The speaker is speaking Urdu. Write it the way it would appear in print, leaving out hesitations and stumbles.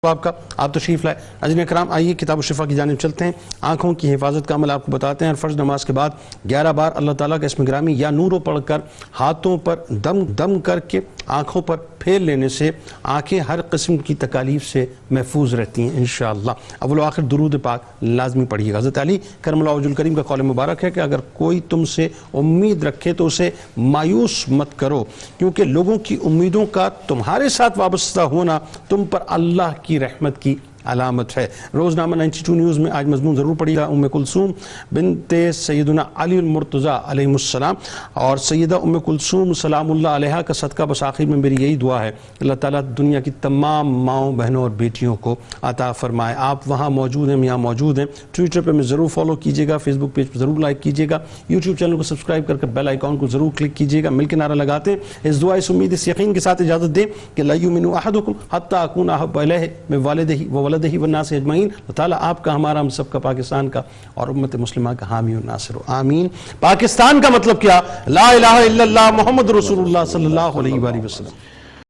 آپ کا آپ تشریف لائے۔ ناظرین اکرام، آئیے کتاب الشفا کی جانب چلتے ہیں۔ آنکھوں کی حفاظت کا عمل آپ کو بتاتے ہیں۔ اور فرض نماز کے بعد 11 بار اللہ تعالیٰ کا اسم گرامی یا نورو پڑھ کر ہاتھوں پر دم کر کے آنکھوں پر پھیر لینے سے آنکھیں ہر قسم کی تکالیف سے محفوظ رہتی ہیں انشاءاللہ۔ اول و آخر درود پاک لازمی پڑھیے گا۔ حضرت علی کرم اللہ وجہ الکریم کا قول مبارک ہے کہ اگر کوئی تم سے امید رکھے تو اسے مایوس مت کرو، کیونکہ لوگوں کی امیدوں کا تمہارے ساتھ وابستہ ہونا تم پر اللہ کی رحمت کی علامت ہے۔ روزنامہ 92 نیوز میں آج مضمون ضرور پڑھیے گا۔ ام کلثوم بنت سیدنا علی المرتضیٰ علیہ السلام اور سیدہ ام کلثوم سلام اللہ علیہا کا صدقہ بس آخر میں میری یہی دعا ہے، اللہ تعالیٰ دنیا کی تمام ماؤں بہنوں اور بیٹیوں کو عطا فرمائے۔ آپ وہاں موجود ہیں، یہاں موجود ہیں۔ ٹویٹر پہ میں ضرور فالو کیجیے گا، فیس بک پیج پہ ضرور لائک کیجیے گا، یوٹیوب چینل کو سبسکرائب کر بیل آئیکن کو ضرور کلک کیجیے گا۔ مل کے نعرہ لگاتے ہیں اس دعا، اس امید، اس یقین کے ساتھ اجازت دیں کہ لا یؤمن احدکم حتی اکون احب الیہ من والدہ وولدہ والناس اجمعین۔ اللہ تعالیٰ آپ کا، ہمارا، ہم سب کا، پاکستان کا اور امت مسلمہ کا حامی و ناصر ہو، آمین۔ پاکستان کا مطلب کیا؟ لا الہ الا اللہ محمد رسول اللہ صلی اللہ علیہ وآلہ وسلم۔